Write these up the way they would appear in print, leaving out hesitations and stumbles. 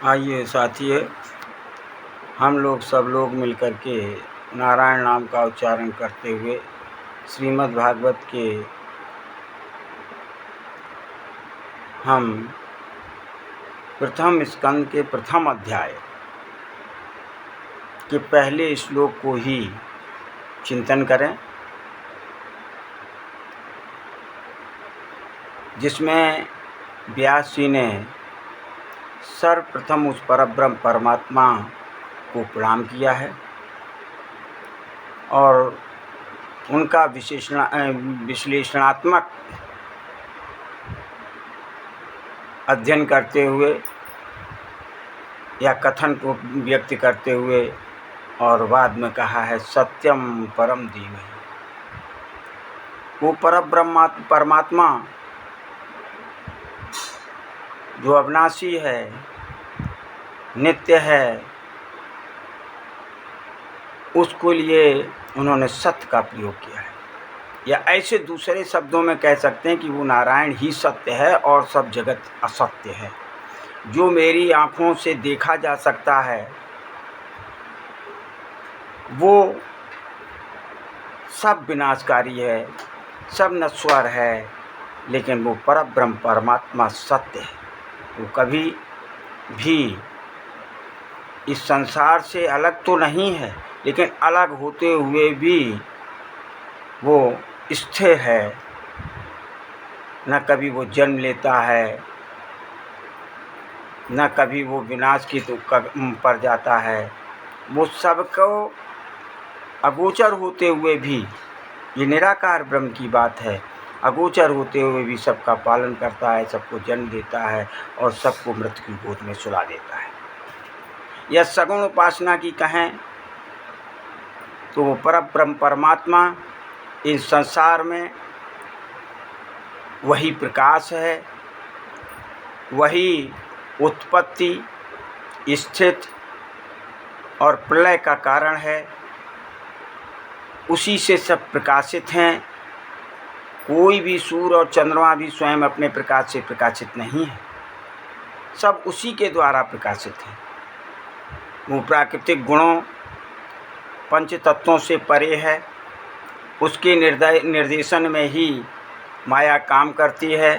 आइए साथियों, हम लोग सब लोग मिलकर के नारायण नाम का उच्चारण करते हुए श्रीमद् भागवत के हम प्रथम स्कंद के प्रथम अध्याय के पहले श्लोक को ही चिंतन करें, जिसमें व्यास जी ने सर्वप्रथम उस परब्रह्म परमात्मा को प्रणाम किया है और उनका विश्लेषणात्मक अध्ययन करते हुए या कथन को व्यक्त करते हुए और बाद में कहा है सत्यम परम धीमहि। वो परब्रह्म परमात्मा जो अविनाशी है, नित्य है, उसको लिए उन्होंने सत्य का प्रयोग किया है। या ऐसे दूसरे शब्दों में कह सकते हैं कि वो नारायण ही सत्य है और सब जगत असत्य है। जो मेरी आँखों से देखा जा सकता है वो सब विनाशकारी है, सब नश्वर है, लेकिन वो परब्रह्म परमात्मा सत्य है। वो कभी भी इस संसार से अलग तो नहीं है, लेकिन अलग होते हुए भी वो स्थिर है। न कभी वो जन्म लेता है, न कभी वो विनाश की तो पर जाता है। वो सबको अगोचर होते हुए भी, ये निराकार ब्रह्म की बात है, अगोचर होते हुए भी सबका पालन करता है, सबको जन्म देता है और सबको मृत्यु की गोद में सुला देता है। यह सगुण उपासना की कहें तो वो परब्रह्म परमात्मा इस संसार में वही प्रकाश है, वही उत्पत्ति, स्थिति और प्रलय का कारण है। उसी से सब प्रकाशित हैं। कोई भी सूर्य और चंद्रमा भी स्वयं अपने प्रकाश से प्रकाशित नहीं है, सब उसी के द्वारा प्रकाशित हैं। वो प्राकृतिक गुणों पंच तत्वों से परे है, उसके निर्देशन में ही माया काम करती है।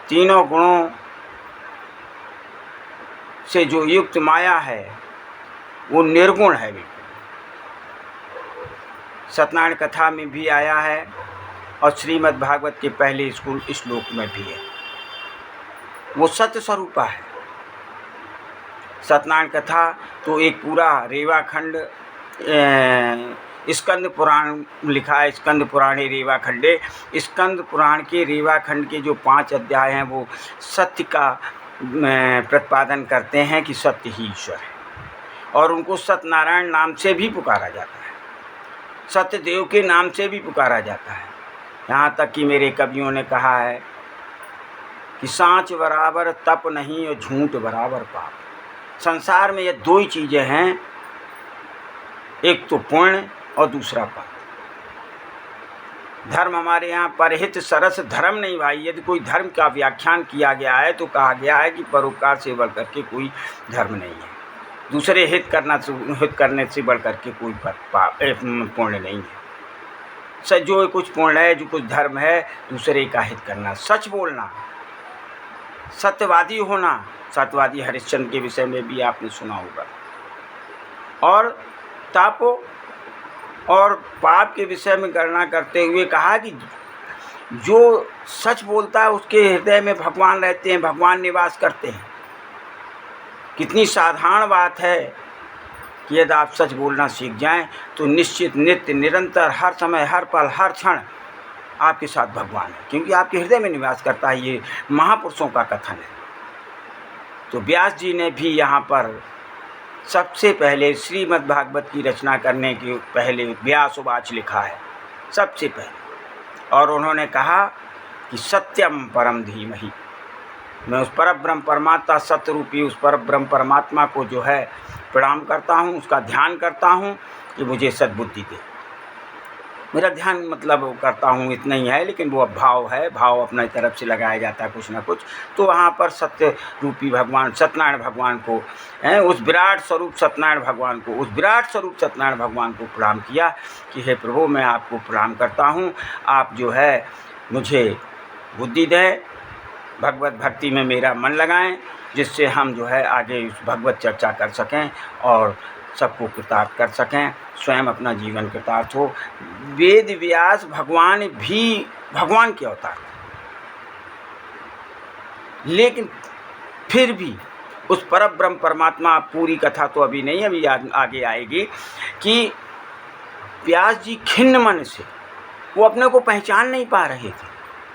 तीनों गुणों से जो युक्त माया है वो निर्गुण है। बिल्कुल सत्यनारायण कथा में भी आया है और श्रीमद् भागवत के पहले श्लोक में भी है। वो सत्य स्वरूपा है। सत्यनारायण कथा तो एक पूरा रेवाखंड स्कंद पुराण लिखा है। स्कंद पुराणे रेवाखंडे, स्कंद पुराण के रेवाखंड के जो 5 अध्याय हैं वो सत्य का प्रतिपादन करते हैं कि सत्य ही ईश्वर है और उनको सत्यनारायण नाम से भी पुकारा जाता है, सत्यदेव के नाम से भी पुकारा जाता है। यहाँ तक कि मेरे कवियों ने कहा है कि सांच बराबर तप नहीं और झूठ बराबर पाप। संसार में ये 2 ही चीज़ें हैं, एक तो पुण्य और दूसरा पाप। धर्म हमारे यहाँ परहित सरस धर्म नहीं भाई। यदि कोई धर्म का व्याख्यान किया गया है तो कहा गया है कि परोपकार से बढ़ करके कोई धर्म नहीं है, दूसरे हित करने से बढ़ करके कोई पुण्य नहीं है। सच जो कुछ पुण्य है, जो कुछ धर्म है, दूसरे का हित करना, सच बोलना, सत्यवादी होना। सत्यवादी हरिश्चंद्र के विषय में भी आपने सुना होगा। और ताप और पाप के विषय में गणना करते हुए कहा कि जो सच बोलता है उसके हृदय में भगवान रहते हैं, भगवान निवास करते हैं। कितनी साधारण बात है कि यदि आप सच बोलना सीख जाएं तो निश्चित नित्य निरंतर हर समय हर पल हर क्षण आपके साथ भगवान है, क्योंकि आपके हृदय में निवास करता है। ये महापुरुषों का कथन है। तो व्यास जी ने भी यहाँ पर सबसे पहले श्रीमद् भागवत की रचना करने के पहले व्यासोवाच लिखा है सबसे पहले, और उन्होंने कहा कि सत्यम परम धीमहि। मैं उस परब्रह्म परमात्मा सत्य रूपी उस परब्रह्म परमात्मा को जो है प्रणाम करता हूँ, उसका ध्यान करता हूँ कि मुझे सद्बुद्धि दे। मेरा ध्यान मतलब करता हूँ इतना ही है, लेकिन वो भाव है, भाव अपनी तरफ से लगाया जाता है कुछ ना कुछ। तो वहाँ पर सत्य रूपी भगवान सत्यनारायण भगवान को, उस विराट स्वरूप सत्यनारायण भगवान को, उस विराट स्वरूप सत्यनारायण भगवान को प्रणाम किया कि हे प्रभु, मैं आपको प्रणाम करता हूँ, आप जो है मुझे बुद्धि दें, भगवत भक्ति में मेरा मन लगाएं, जिससे हम जो है आगे उस भगवत चर्चा कर सकें और सबको कृतार्थ कर सकें, स्वयं अपना जीवन कृतार्थ हो। वेद व्यास भगवान भी भगवान के अवतार थे, लेकिन फिर भी उस परब्रह्म परमात्मा, पूरी कथा तो अभी नहीं, अभी आगे आएगी, कि व्यास जी खिन्न मन से वो अपने को पहचान नहीं पा रहे थे।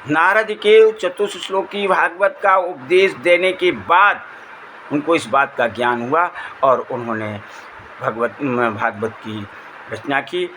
नारद के चतुश्लोकी भागवत का उपदेश देने के बाद उनको इस बात का ज्ञान हुआ और उन्होंने भागवत की रचना की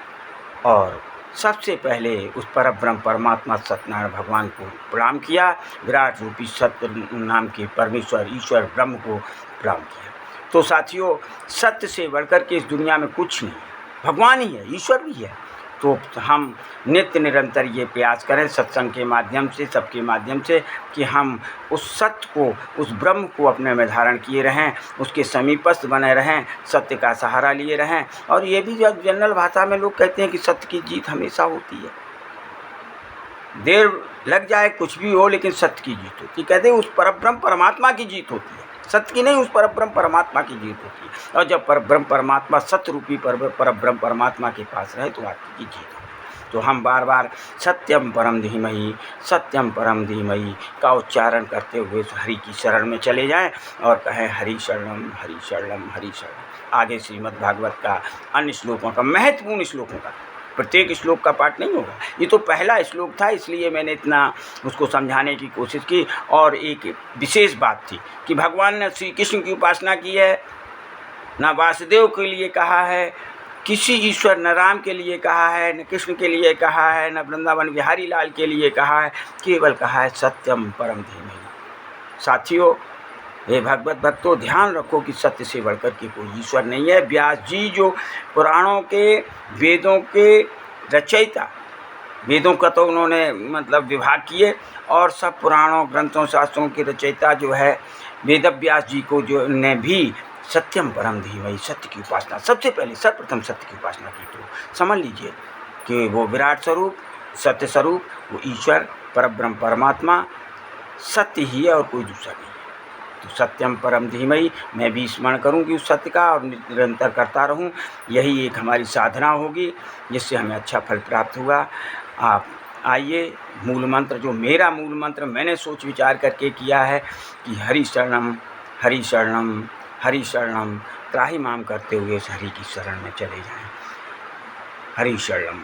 और सबसे पहले उस परब्रह्म परमात्मा सत्यनारायण भगवान को प्रणाम किया, विराट रूपी सत्य नाम के परमेश्वर ईश्वर ब्रह्म को प्रणाम किया। तो साथियों, सत्य से बढ़कर के इस दुनिया में कुछ नहीं है, भगवान ही है, ईश्वर भी है। तो हम नित्य निरंतर ये प्रयास करें सत्संग के माध्यम से, सबके माध्यम से, कि हम उस सत्य को, उस ब्रह्म को अपने में धारण किए रहें, उसके समीपस्थ बने रहें, सत्य का सहारा लिए रहें। और ये भी जो जनरल भाषा में लोग कहते हैं कि सत्य की जीत हमेशा होती है, देर लग जाए कुछ भी हो, लेकिन सत्य की जीत होती है। कहते हैं उस परब्रह्म परमात्मा की जीत होती है, सत्य की नहीं, उस परब्रह्म परमात्मा की जीत होती है। और जब परब्रह्म परमात्मा सत्य रूपी परब्रह्म परमात्मा के पास रहे तो आपकी जीत होती है। तो हम बार बार सत्यम परम धीमहि, सत्यम परम धीमहि का उच्चारण करते हुए हरि की शरण में चले जाएं और कहें हरि शरणम हरि शरणम हरि शरणम। आगे श्रीमद् भागवत का अन्य श्लोकों का, महत्वपूर्ण श्लोकों का, प्रत्येक श्लोक का पाठ नहीं होगा, ये तो पहला श्लोक था, इसलिए मैंने इतना उसको समझाने की कोशिश की। और एक विशेष बात थी कि भगवान ने श्री कृष्ण की उपासना की है, ना वासुदेव के लिए कहा है, किसी ईश्वर न राम के लिए कहा है, न कृष्ण के लिए कहा है, न वृंदावन बिहारी लाल के लिए कहा है, केवल कहा है सत्यम परम धीमहि। साथियों, हे भगवत भक्तों, ध्यान रखो कि सत्य से बढ़कर के कोई ईश्वर नहीं है। व्यास जी जो पुराणों के, वेदों के रचयिता, वेदों का तो उन्होंने मतलब विभाग किए, और सब पुराणों ग्रंथों शास्त्रों के रचयिता जो है वेद व्यास जी को, जो ने भी सत्यम परम धीमहि, सत्य की उपासना सबसे पहले सर्वप्रथम सत्य की उपासना की। तो समझ लीजिए कि वो विराट स्वरूप, सत्य स्वरूप, वो ईश्वर परब्रह्म परमात्मा सत्य ही है और कोई दूसरा नहीं है। तो सत्यम परम धीमहि मैं भी स्मरण करूँगी उस सत्य का और निरंतर करता रहूँ, यही एक हमारी साधना होगी जिससे हमें अच्छा फल प्राप्त होगा। आप आइए, मूल मंत्र जो मेरा मूल मंत्र मैंने सोच विचार करके किया है कि हरि शरणम हरि शरणम हरि शरणम, त्राहि माम करते हुए इस हरि की शरण में चले जाएं। हरि शरणम।